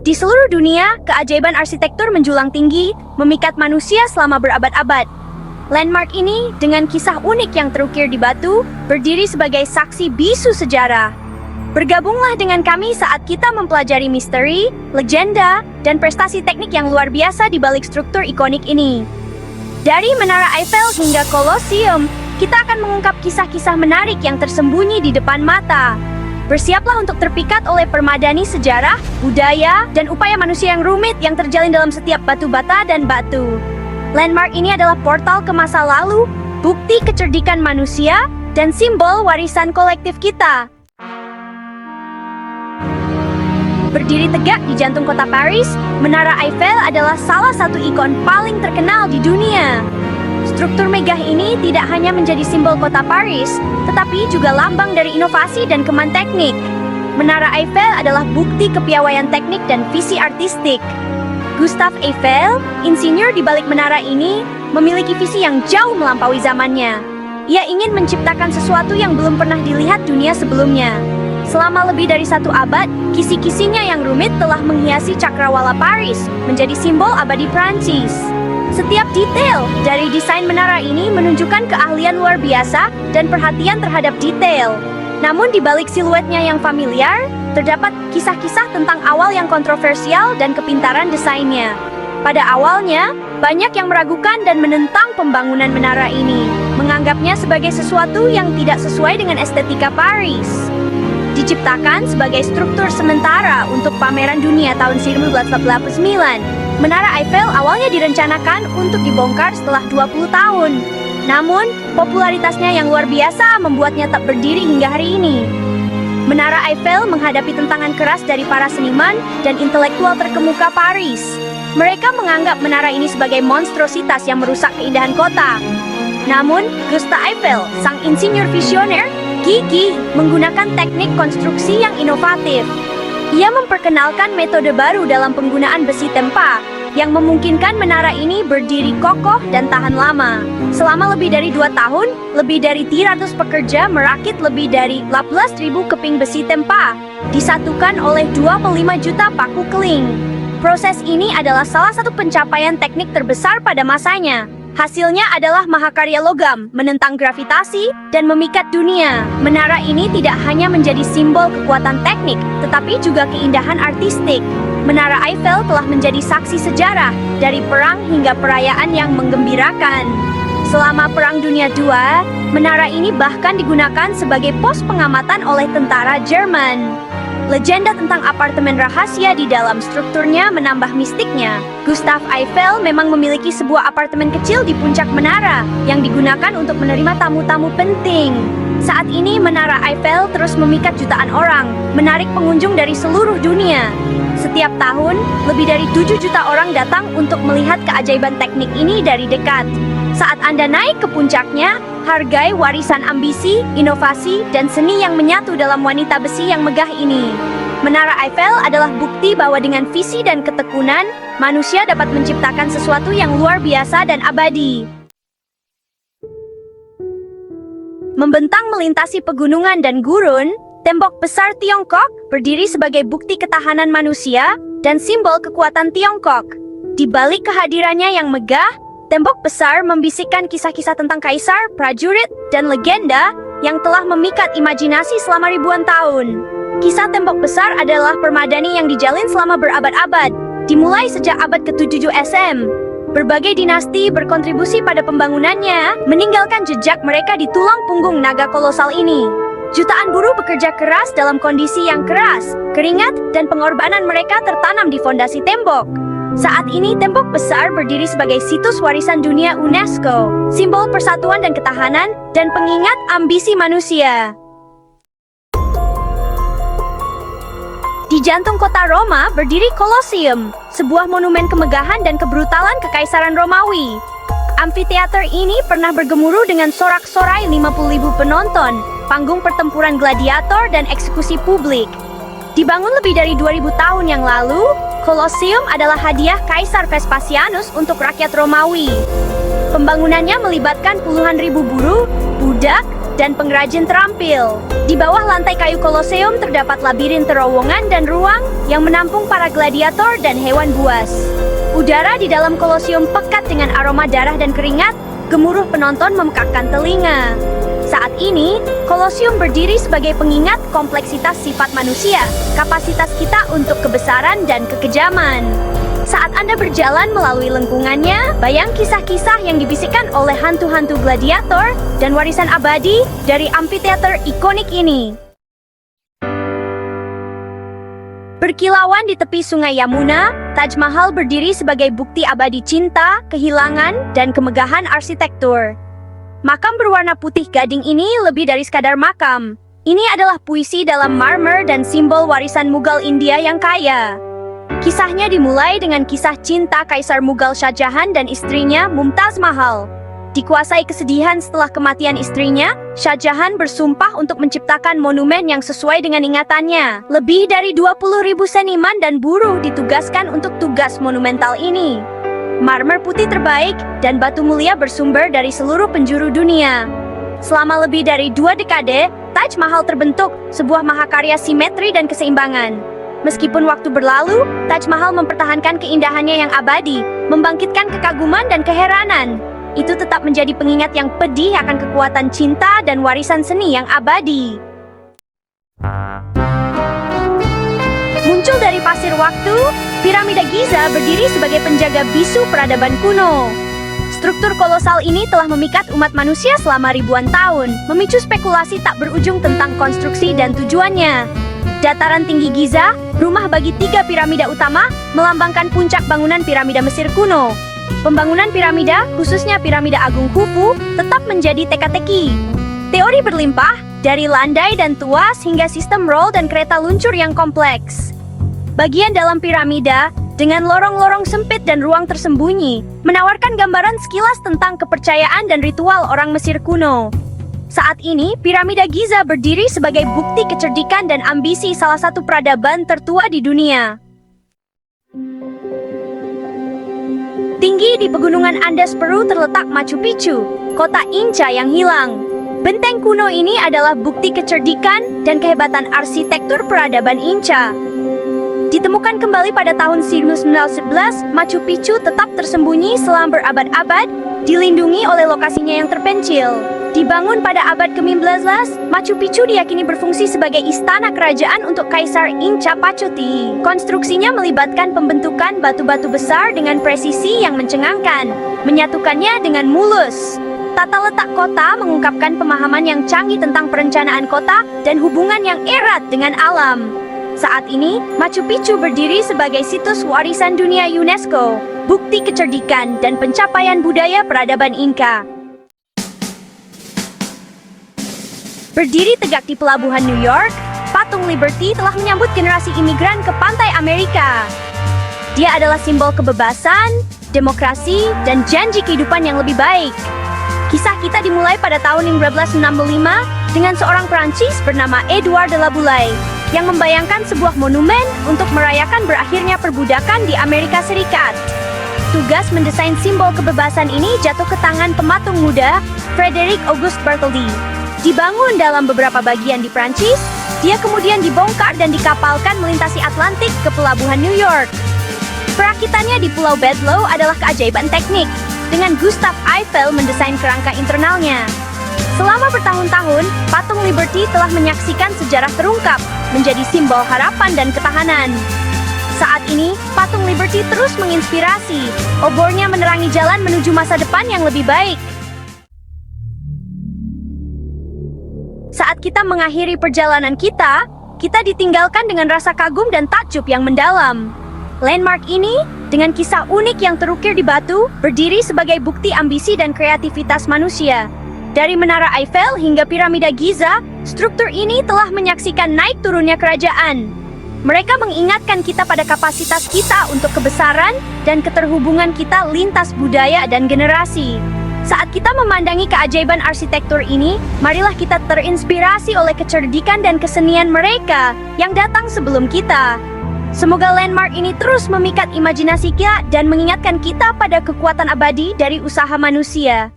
Di seluruh dunia, keajaiban arsitektur menjulang tinggi, memikat manusia selama berabad-abad. Landmark ini, dengan kisah unik yang terukir di batu, berdiri sebagai saksi bisu sejarah. Bergabunglah dengan kami saat kita mempelajari misteri, legenda, dan prestasi teknik yang luar biasa di balik struktur ikonik ini. Dari Menara Eiffel hingga Colosseum, kita akan mengungkap kisah-kisah menarik yang tersembunyi di depan mata. Bersiaplah untuk terpikat oleh permadani sejarah, budaya, dan upaya manusia yang rumit yang terjalin dalam setiap batu bata dan batu. Landmark ini adalah portal ke masa lalu, bukti kecerdikan manusia, dan simbol warisan kolektif kita. Berdiri tegak di jantung kota Paris, Menara Eiffel adalah salah satu ikon paling terkenal di dunia. Struktur megah ini tidak hanya menjadi simbol kota Paris, tetapi juga lambang dari inovasi dan kemajuan teknik. Menara Eiffel adalah bukti kepiawaian teknik dan visi artistik. Gustave Eiffel, insinyur di balik menara ini, memiliki visi yang jauh melampaui zamannya. Ia ingin menciptakan sesuatu yang belum pernah dilihat dunia sebelumnya. Selama lebih dari 1 abad, kisi-kisinya yang rumit telah menghiasi cakrawala Paris, menjadi simbol abadi Prancis. Setiap detail dari desain menara ini menunjukkan keahlian luar biasa dan perhatian terhadap detail. Namun di balik siluetnya yang familiar, terdapat kisah-kisah tentang awal yang kontroversial dan kepintaran desainnya. Pada awalnya, banyak yang meragukan dan menentang pembangunan menara ini, menganggapnya sebagai sesuatu yang tidak sesuai dengan estetika Paris. Diciptakan sebagai struktur sementara untuk pameran dunia tahun 1989, Menara Eiffel awalnya direncanakan untuk dibongkar setelah 20 tahun. Namun, popularitasnya yang luar biasa membuatnya tak berdiri hingga hari ini. Menara Eiffel menghadapi tentangan keras dari para seniman dan intelektual terkemuka Paris. Mereka menganggap menara ini sebagai monstrositas yang merusak keindahan kota. Namun, Gustave Eiffel, sang insinyur visioner, gigih menggunakan teknik konstruksi yang inovatif. Ia memperkenalkan metode baru dalam penggunaan besi tempa, yang memungkinkan menara ini berdiri kokoh dan tahan lama. Selama lebih dari 2 tahun, lebih dari 300 pekerja merakit lebih dari 18.000 keping besi tempa, disatukan oleh 25 juta paku keling. Proses ini adalah salah satu pencapaian teknik terbesar pada masanya. Hasilnya adalah mahakarya logam, menentang gravitasi, dan memikat dunia. Menara ini tidak hanya menjadi simbol kekuatan teknik, tetapi juga keindahan artistik. Menara Eiffel telah menjadi saksi sejarah, dari perang hingga perayaan yang menggembirakan. Selama Perang Dunia II, menara ini bahkan digunakan sebagai pos pengamatan oleh tentara Jerman. Legenda tentang apartemen rahasia di dalam strukturnya menambah mistiknya. Gustave Eiffel memang memiliki sebuah apartemen kecil di puncak menara yang digunakan untuk menerima tamu-tamu penting. Saat ini Menara Eiffel terus memikat jutaan orang, menarik pengunjung dari seluruh dunia. Setiap tahun, lebih dari 7 juta orang datang untuk melihat keajaiban teknik ini dari dekat. Saat Anda naik ke puncaknya, hargai warisan ambisi, inovasi, dan seni yang menyatu dalam wanita besi yang megah ini. Menara Eiffel adalah bukti bahwa dengan visi dan ketekunan, manusia dapat menciptakan sesuatu yang luar biasa dan abadi. Membentang melintasi pegunungan dan gurun, tembok besar Tiongkok berdiri sebagai bukti ketahanan manusia dan simbol kekuatan Tiongkok. Di balik kehadirannya yang megah, tembok besar membisikkan kisah-kisah tentang kaisar, prajurit, dan legenda yang telah memikat imajinasi selama ribuan tahun. Kisah tembok besar adalah permadani yang dijalin selama berabad-abad, dimulai sejak abad ke-7 SM. Berbagai dinasti berkontribusi pada pembangunannya, meninggalkan jejak mereka di tulang punggung naga kolosal ini. Jutaan buruh bekerja keras dalam kondisi yang keras, keringat dan pengorbanan mereka tertanam di fondasi tembok. Saat ini tembok besar berdiri sebagai situs warisan dunia UNESCO, simbol persatuan dan ketahanan, dan pengingat ambisi manusia. Di jantung kota Roma berdiri Colosseum, sebuah monumen kemegahan dan kebrutalan kekaisaran Romawi. Amfiteater ini pernah bergemuruh dengan sorak-sorai 50.000 penonton, panggung pertempuran gladiator dan eksekusi publik. Dibangun lebih dari 2000 tahun yang lalu, Colosseum adalah hadiah Kaisar Vespasianus untuk rakyat Romawi. Pembangunannya melibatkan puluhan ribu buruh, budak, dan pengrajin terampil. Di bawah lantai kayu Koloseum terdapat labirin terowongan dan ruang yang menampung para gladiator dan hewan buas. Udara di dalam Koloseum pekat dengan aroma darah dan keringat, gemuruh penonton memekakkan telinga. Saat ini, Koloseum berdiri sebagai pengingat kompleksitas sifat manusia, kapasitas kita untuk kebesaran dan kekejaman. Saat Anda berjalan melalui lengkungannya, bayang kisah-kisah yang dibisikkan oleh hantu-hantu gladiator dan warisan abadi dari amphitheater ikonik ini. Berkilauan di tepi sungai Yamuna, Taj Mahal berdiri sebagai bukti abadi cinta, kehilangan, dan kemegahan arsitektur. Makam berwarna putih gading ini lebih dari sekadar makam. Ini adalah puisi dalam marmer dan simbol warisan Mughal India yang kaya. Kisahnya dimulai dengan kisah cinta Kaisar Mughal Shah Jahan dan istrinya Mumtaz Mahal. Dikuasai kesedihan setelah kematian istrinya, Shah Jahan bersumpah untuk menciptakan monumen yang sesuai dengan ingatannya. Lebih dari 20.000 seniman dan buruh ditugaskan untuk tugas monumental ini. Marmer putih terbaik dan batu mulia bersumber dari seluruh penjuru dunia. Selama lebih dari 2 dekade, Taj Mahal terbentuk, sebuah mahakarya simetri dan keseimbangan. Meskipun waktu berlalu, Taj Mahal mempertahankan keindahannya yang abadi, membangkitkan kekaguman dan keheranan. Itu tetap menjadi pengingat yang pedih akan kekuatan cinta dan warisan seni yang abadi. Muncul dari pasir waktu, piramida Giza berdiri sebagai penjaga bisu peradaban kuno. Struktur kolosal ini telah memikat umat manusia selama ribuan tahun, memicu spekulasi tak berujung tentang konstruksi dan tujuannya. Dataran tinggi Giza, rumah bagi 3 piramida utama, melambangkan puncak bangunan piramida Mesir kuno. Pembangunan piramida, khususnya piramida Agung Khufu, tetap menjadi teka-teki. Teori berlimpah, dari landai dan tuas hingga sistem roll dan kereta luncur yang kompleks. Bagian dalam piramida, dengan lorong-lorong sempit dan ruang tersembunyi, menawarkan gambaran sekilas tentang kepercayaan dan ritual orang Mesir kuno. Saat ini, piramida Giza berdiri sebagai bukti kecerdikan dan ambisi salah satu peradaban tertua di dunia. Tinggi di pegunungan Andes Peru terletak Machu Picchu, kota Inca yang hilang. Benteng kuno ini adalah bukti kecerdikan dan kehebatan arsitektur peradaban Inca. Ditemukan kembali pada tahun 1911, Machu Picchu tetap tersembunyi selama berabad-abad, dilindungi oleh lokasinya yang terpencil. Dibangun pada abad ke-15, Machu Picchu diyakini berfungsi sebagai istana kerajaan untuk Kaisar Inca Pachuti. Konstruksinya melibatkan pembentukan batu-batu besar dengan presisi yang mencengangkan, menyatukannya dengan mulus. Tata letak kota mengungkapkan pemahaman yang canggih tentang perencanaan kota dan hubungan yang erat dengan alam. Saat ini, Machu Picchu berdiri sebagai situs warisan dunia UNESCO, bukti kecerdikan dan pencapaian budaya peradaban Inca. Berdiri tegak di pelabuhan New York, patung Liberty telah menyambut generasi imigran ke pantai Amerika. Dia adalah simbol kebebasan, demokrasi, dan janji kehidupan yang lebih baik. Kisah kita dimulai pada tahun 1965 dengan seorang Prancis bernama Edouard de la Boulaye yang membayangkan sebuah monumen untuk merayakan berakhirnya perbudakan di Amerika Serikat. Tugas mendesain simbol kebebasan ini jatuh ke tangan pematung muda, Frederic Auguste Bartholdi. Dibangun dalam beberapa bagian di Prancis, dia kemudian dibongkar dan dikapalkan melintasi Atlantik ke pelabuhan New York. Perakitannya di Pulau Bedloe adalah keajaiban teknik, dengan Gustave Eiffel mendesain kerangka internalnya. Selama bertahun-tahun, patung Liberty telah menyaksikan sejarah terungkap, menjadi simbol harapan dan ketahanan. Saat ini, patung Liberty terus menginspirasi, obornya menerangi jalan menuju masa depan yang lebih baik. Saat kita mengakhiri perjalanan kita ditinggalkan dengan rasa kagum dan takjub yang mendalam. Landmark ini, dengan kisah unik yang terukir di batu, berdiri sebagai bukti ambisi dan kreativitas manusia. Dari Menara Eiffel hingga Piramida Giza, struktur ini telah menyaksikan naik turunnya kerajaan. Mereka mengingatkan kita pada kapasitas kita untuk kebesaran dan keterhubungan kita lintas budaya dan generasi. Saat kita memandangi keajaiban arsitektur ini, marilah kita terinspirasi oleh kecerdikan dan kesenian mereka yang datang sebelum kita. Semoga landmark ini terus memikat imajinasi kita dan mengingatkan kita pada kekuatan abadi dari usaha manusia.